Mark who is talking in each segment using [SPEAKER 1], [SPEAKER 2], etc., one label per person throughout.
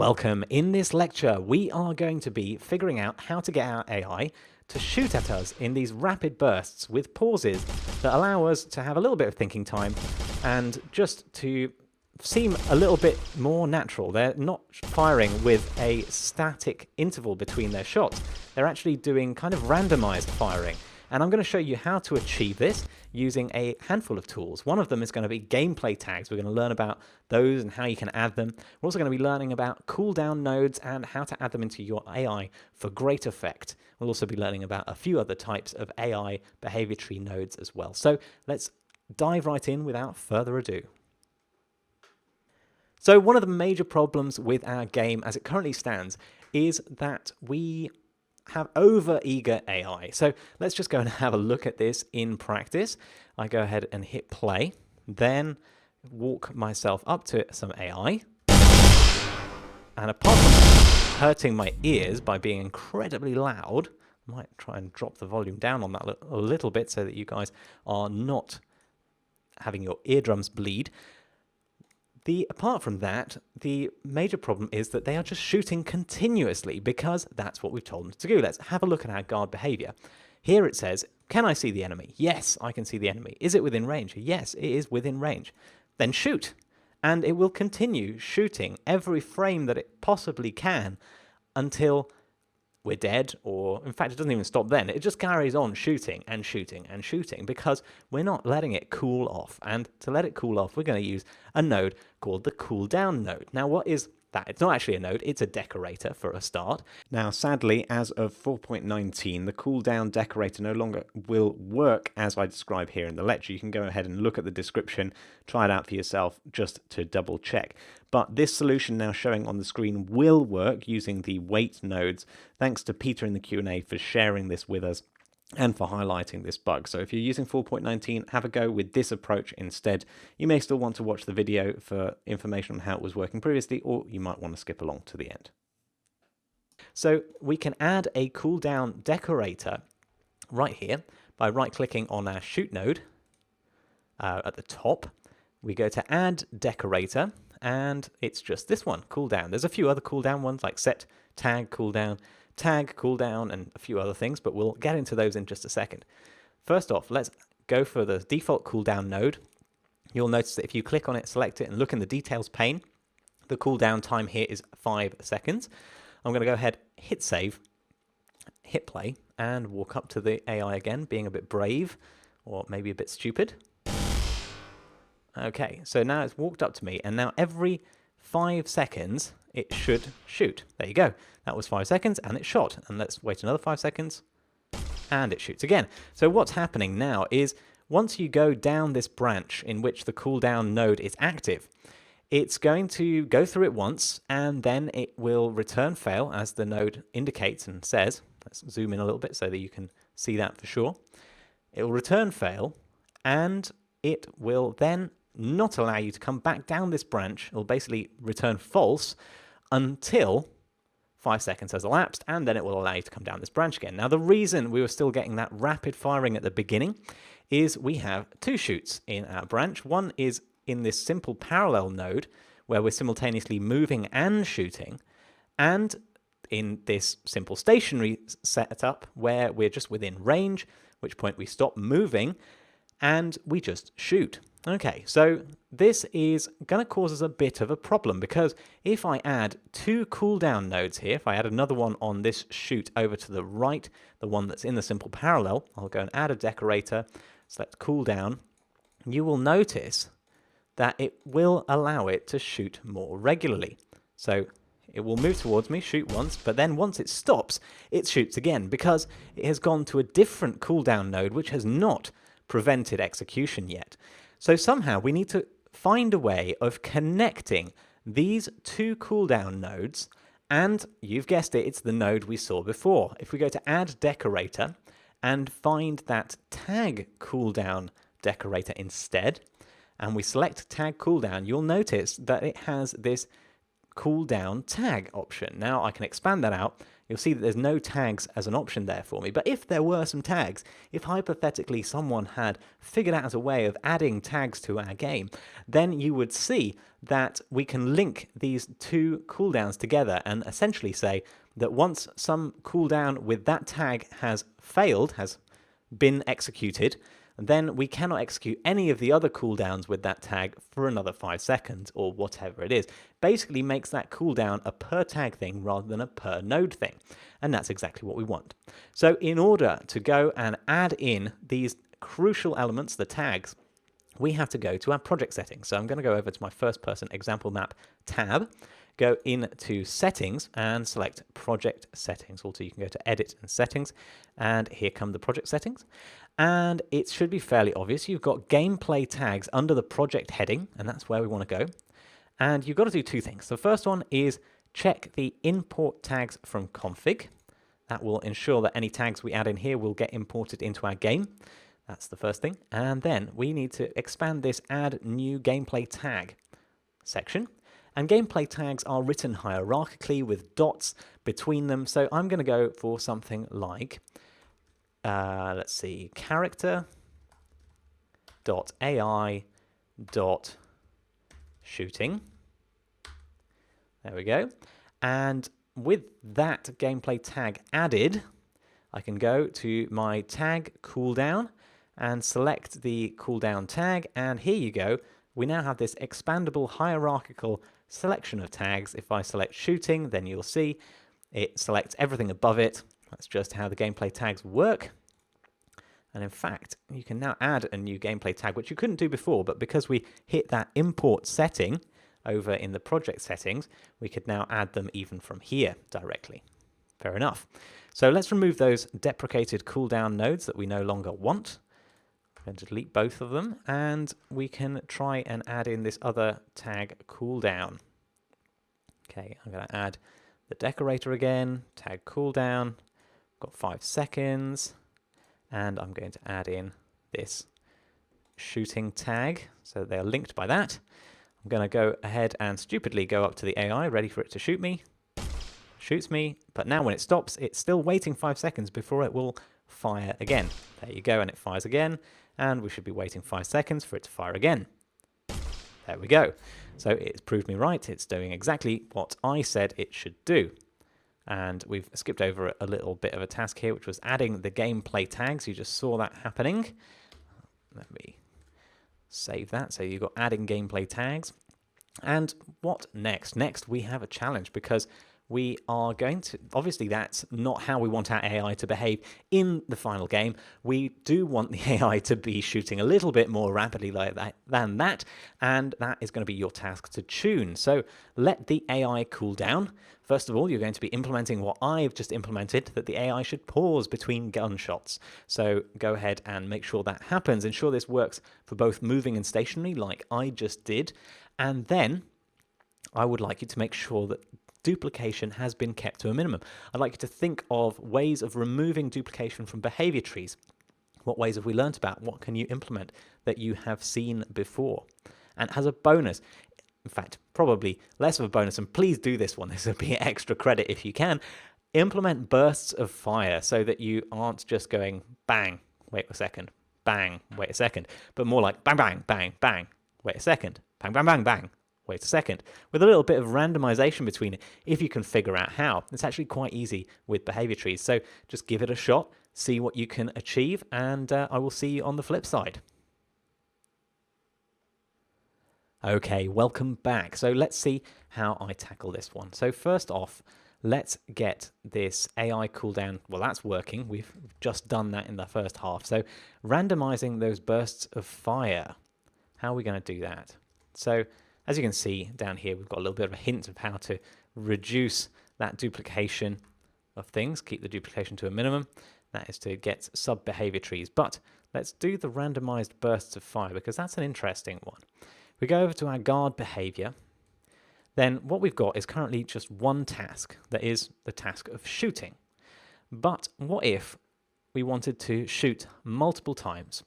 [SPEAKER 1] Welcome. In this lecture, we are going to be figuring out how to get our AI to shoot at us in these rapid bursts with pauses that allow us to have a little bit of thinking time and just to seem a little bit more natural. They're not firing with a static interval between their shots. They're actually doing kind of randomized firing. And I'm going to show you how to achieve this using a handful of tools. One of them is going to be gameplay tags. We're going to learn about those and how you can add them. We're also going to be learning about cooldown nodes and how to add them into your AI for great effect. We'll also be learning about a few other types of AI behavior tree nodes as well. So let's dive right in without further ado. So one of the major problems with our game as it currently stands is that we have over-eager AI. So let's just go and have a look at this in practice. I go ahead and hit play, then walk myself up to some AI. And apart from hurting my ears by being incredibly loud, I might try and drop the volume down on that a little bit so that you guys are not having your eardrums bleed. Apart from that, the major problem is that they are just shooting continuously because that's what we've told them to do. Let's have a look at our guard behavior. Here it says, can I see the enemy? Yes, I can see the enemy. Is it within range? Yes, it is within range. Then shoot. And it will continue shooting every frame that it possibly can until we're dead, or in fact, it doesn't even stop then. It just carries on shooting and shooting and shooting because we're not letting it cool off. And to let it cool off, we're going to use a node called the cooldown node. Now, what is that? It's not actually a node, it's a decorator for a start. Now, sadly, as of 4.19, the cooldown decorator no longer will work as I describe here in the lecture. You can go ahead and look at the description, try it out for yourself just to double check. But this solution now showing on the screen will work using the wait nodes. Thanks to Peter in the Q&A for sharing this with us and for highlighting this bug. So if you're using 4.19, have a go with this approach instead. You may still want to watch the video for information on how it was working previously, or you might want to skip along to the end. So we can add a cooldown decorator right here by right-clicking on our shoot node at the top. We go to add decorator, and it's just this one, cooldown. There's a few other cooldown ones like set, tag, cooldown, and a few other things, but we'll get into those in just a second. First off, let's go for the default cooldown node. You'll notice that if you click on it, select it, and look in the details pane, the cooldown time here is 5 seconds. I'm going to go ahead, hit save, hit play, and walk up to the AI again, being a bit brave, or maybe a bit stupid. Okay, so now it's walked up to me, and now every 5 seconds, it should shoot. There you go. That was 5 seconds, and it shot. And let's wait another 5 seconds, and it shoots again. So what's happening now is once you go down this branch in which the cooldown node is active, it's going to go through it once, and then it will return fail, as the node indicates and says. Let's zoom in a little bit so that you can see that for sure. It will return fail, and it will then not allow you to come back down this branch. It'll basically return false until 5 seconds has elapsed, and then it will allow you to come down this branch again. Now, the reason we were still getting that rapid firing at the beginning is we have two shoots in our branch. One is in this simple parallel node where we're simultaneously moving and shooting, and in this simple stationary setup where we're just within range, at which point we stop moving and we just shoot. Okay, so this is going to cause us a bit of a problem because if I add two cooldown nodes here, if I add another one on this shoot over to the right, the one that's in the simple parallel, I'll go and add a decorator, select cooldown, you will notice that it will allow it to shoot more regularly. So it will move towards me, shoot once, but then once it stops, it shoots again because it has gone to a different cooldown node which has not prevented execution yet. So somehow we need to find a way of connecting these two cooldown nodes, and you've guessed it, it's the node we saw before. If we go to add decorator and find that tag cooldown decorator instead, and we select tag cooldown, you'll notice that it has this cooldown tag option. Now I can expand that out. you'll see that there's no tags as an option there for me. But if there were some tags, if hypothetically someone had figured out a way of adding tags to our game, then you would see that we can link these two cooldowns together and essentially say that once some cooldown with that tag has failed, has been executed, then we cannot execute any of the other cooldowns with that tag for another 5 seconds or whatever it is. Basically makes that cooldown a per tag thing rather than a per node thing. And that's exactly what we want. So in order to go and add in these crucial elements, the tags, we have to go to our project settings. So I'm going to go over to my first person example map tab, go into settings and select project settings. Also, you can go to edit and settings, and here come the project settings. And it should be fairly obvious. You've got gameplay tags under the project heading, and that's where we want to go. And you've got to do two things. The first one is check the import tags from config. That will ensure that any tags we add in here will get imported into our game. That's the first thing. And then we need to expand this add new gameplay tag section. And gameplay tags are written hierarchically with dots between them. So I'm going to go for something like, let's see, character.ai.shooting. There we go. And with that gameplay tag added, I can go to my tag cooldown and select the cooldown tag. And here you go. We now have this expandable hierarchical selection of tags. If I select shooting, then you'll see it selects everything above it. That's just how the gameplay tags work. And in fact, you can now add a new gameplay tag, which you couldn't do before, but because we hit that import setting over in the project settings, we could now add them even from here directly. Fair enough. So let's remove those deprecated cooldown nodes that we no longer want. I'm going to delete both of them, and we can try and add in this other tag cooldown. Okay, I'm going to add the decorator again, tag cooldown, got 5 seconds, and I'm going to add in this shooting tag, so they're linked by that. I'm going to go ahead and stupidly go up to the AI, ready for it to shoot me. Shoots me, but now when it stops, it's still waiting 5 seconds before it will fire again. There you go, and it fires again. And we should be waiting 5 seconds for it to fire again. There we go. So it's proved me right. It's doing exactly what I said it should do. And we've skipped over a little bit of a task here, which was adding the gameplay tags. You just saw that happening. Let me save that. So you've got adding gameplay tags. And what next? Next, we have a challenge because we are going to, obviously that's not how we want our AI to behave in the final game. We do want the AI to be shooting a little bit more rapidly like that than that, and that is going to be your task to tune. So let the AI cool down. First of all, you're going to be implementing what I've just implemented, that the AI should pause between gunshots. So go ahead and make sure that happens. Ensure this works for both moving and stationary like I just did. And then I would like you to make sure that duplication has been kept to a minimum. I'd like you to think of ways of removing duplication from behavior trees. What ways have we learnt about? What can you implement that you have seen before? And as a bonus, in fact, probably less of a bonus, and please do this one, this will be extra credit if you can, implement bursts of fire so that you aren't just going bang, wait a second, bang, wait a second, but more like bang, bang, bang, bang, wait a second, bang, bang, bang, bang, wait a second, with a little bit of randomization between it if you can figure out how. It's actually quite easy with behavior trees, so just give it a shot, see what you can achieve, and I will see you on the flip side. Okay, welcome back. So let's see how I tackle this one. So first off, let's get this AI cooldown. Well, that's working. We've just done that in the first half. So randomizing those bursts of fire. How are we going to do that? So as you can see down here, we've got a little bit of a hint of how to reduce that duplication of things, keep the duplication to a minimum. That is to get sub-behavior trees. But let's do the randomized bursts of fire because that's an interesting one. We go over to our guard behavior. Then what we've got is currently just one task, that is the task of shooting. But what if we wanted to shoot multiple times?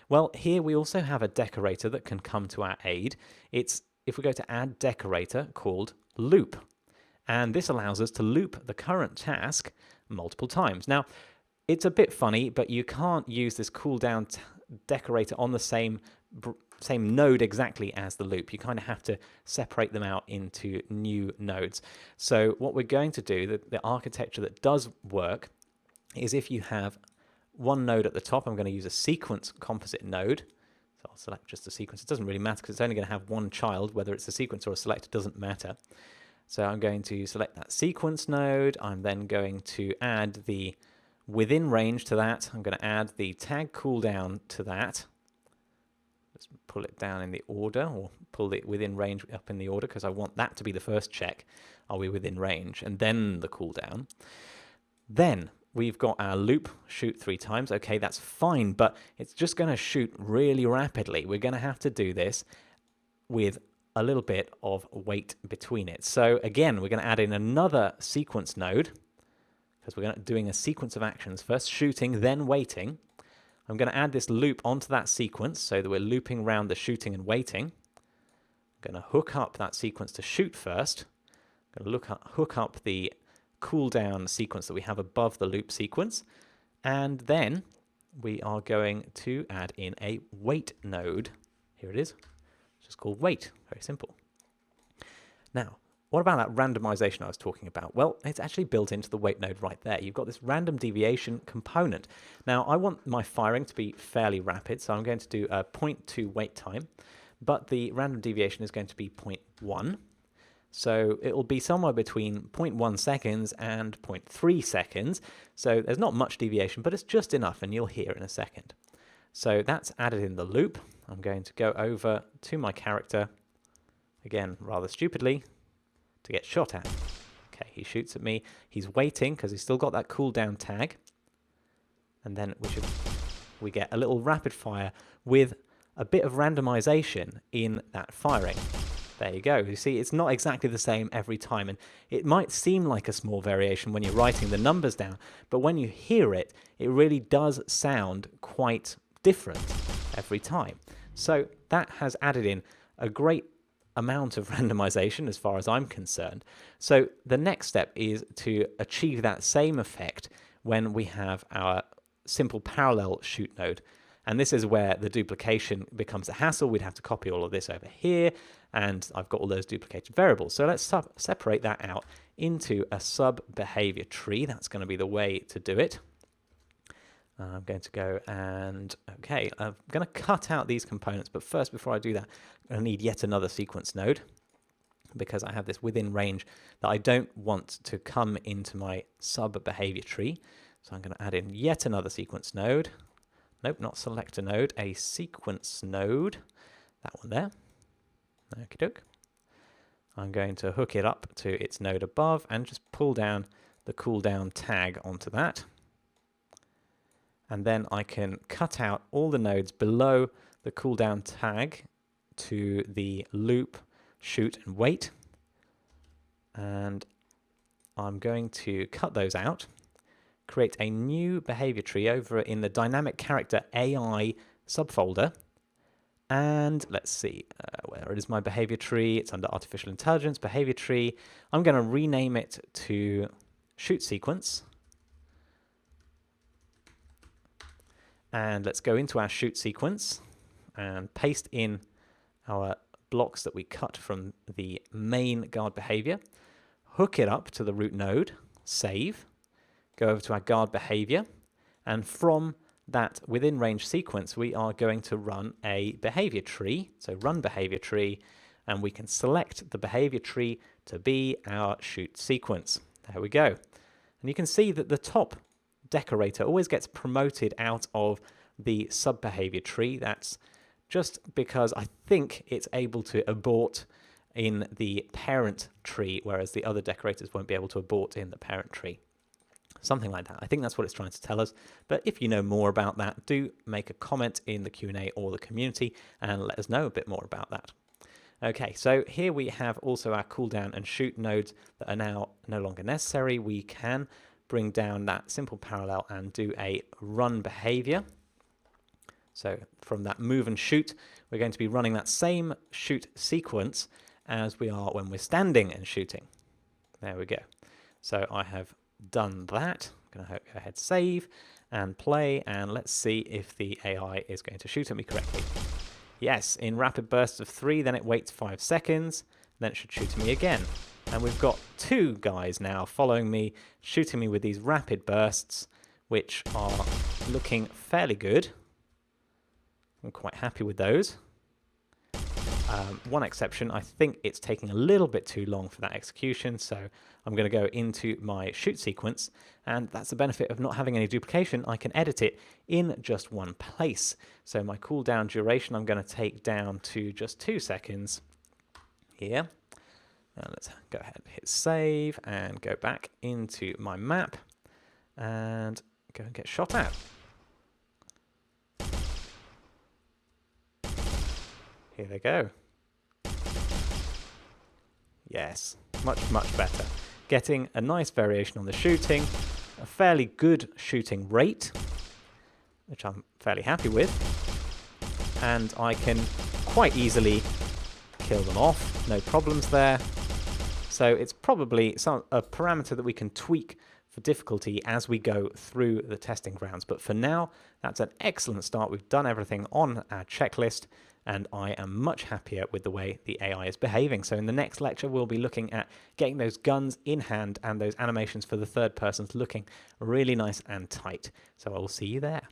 [SPEAKER 1] Well, here we also have a decorator that can come to our aid. It's, if we go to add decorator, called loop. And this allows us to loop the current task multiple times. Now, it's a bit funny, but you can't use this cooldown decorator on the same node exactly as the loop. You kind of have to separate them out into new nodes. So what we're going to do, the architecture that does work, is if you have one node at the top, I'm going to use a sequence composite node. So I'll select just a sequence. It doesn't really matter because it's only going to have one child, whether it's a sequence or a select, it doesn't matter. So I'm going to select that sequence node. I'm then going to add the within range to that. I'm going to add the tag cooldown to that. Let's pull it down in the order, or pull it within range up in the order, because I want that to be the first check. Are we within range? And then the cooldown. Then we've got our loop, shoot 3 times. Okay, that's fine, but it's just going to shoot really rapidly. We're going to have to do this with a little bit of wait between it. So again, we're going to add in another sequence node, because we're doing a sequence of actions, first shooting, then waiting. I'm going to add this loop onto that sequence so that we're looping around the shooting and waiting. I'm going to hook up that sequence to shoot first. I'm going to hook up the cooldown sequence that we have above the loop sequence. And then we are going to add in a wait node. Here it is. It's just called wait. Very simple. Now, what about that randomization I was talking about? Well, it's actually built into the wait node right there. You've got this random deviation component. Now, I want my firing to be fairly rapid, so I'm going to do a 0.2 wait time, but the random deviation is going to be 0.1. So it will be somewhere between 0.1 seconds and 0.3 seconds. So there's not much deviation, but it's just enough, and you'll hear in a second. So that's added in the loop. I'm going to go over to my character, again, rather stupidly, to get shot at. Okay, he shoots at me. He's waiting because he's still got that cooldown tag. And then we get a little rapid fire with a bit of randomization in that firing. There you go. You see, it's not exactly the same every time, and it might seem like a small variation when you're writing the numbers down, but when you hear it, it really does sound quite different every time. So that has added in a great amount of randomization as far as I'm concerned. So the next step is to achieve that same effect when we have our simple parallel shoot node. And this is where the duplication becomes a hassle. We'd have to copy all of this over here, and I've got all those duplicated variables. So let's separate that out into a sub-behavior tree. That's going to be the way to do it. I'm going to go and, okay, I'm going to cut out these components, but first, before I do that, I'm going to need yet another sequence node, because I have this within range that I don't want to come into my sub-behavior tree. So I'm going to add in yet another sequence node. Nope, not selector node, a sequence node. That one there. Okie doke. I'm going to hook it up to its node above and just pull down the cooldown tag onto that. And then I can cut out all the nodes below the cooldown tag to the loop, shoot, and wait. And I'm going to cut those out, create a new behavior tree over in the dynamic character AI subfolder. And let's see, where is my behavior tree? It's under artificial intelligence, behavior tree. I'm going to rename it to shoot sequence. And let's go into our shoot sequence and paste in our blocks that we cut from the main guard behavior, hook it up to the root node, save, go over to our guard behavior, and from that within range sequence, we are going to run a behavior tree. So run behavior tree, and we can select the behavior tree to be our shoot sequence. There we go. And you can see that the top decorator always gets promoted out of the sub behavior tree. That's just because I think it's able to abort in the parent tree, whereas the other decorators won't be able to abort in the parent tree. Something like that. I think that's what it's trying to tell us. But if you know more about that, do make a comment in the Q&A or the community and let us know a bit more about that. Okay, so here we have also our cooldown and shoot nodes that are now no longer necessary. We can bring down that simple parallel and do a run behavior. So from that move and shoot, we're going to be running that same shoot sequence as we are when we're standing and shooting. There we go. So I have done that. I'm going to go ahead, save and play, and let's see if the AI is going to shoot at me correctly. Yes, in rapid bursts of 3, then it waits 5 seconds, then it should shoot at me again. And we've got 2 guys now following me, shooting me with these rapid bursts, which are looking fairly good. I'm quite happy with those. One exception, I think it's taking a little bit too long for that execution, so I'm going to go into my shoot sequence, and that's the benefit of not having any duplication. I can edit it in just one place. So my cooldown duration I'm going to take down to just 2 seconds here. Now let's go ahead and hit save and go back into my map and go and get shot at. Here they go. Yes, much better. Getting a nice variation on the shooting, a fairly good shooting rate, which I'm fairly happy with, and I can quite easily kill them off, no problems there. So it's probably a parameter that we can tweak for difficulty as we go through the testing grounds. But for now, that's an excellent start. We've done everything on our checklist, and I am much happier with the way the AI is behaving. So in the next lecture, we'll be looking at getting those guns in hand and those animations for the third persons looking really nice and tight. So I will see you there.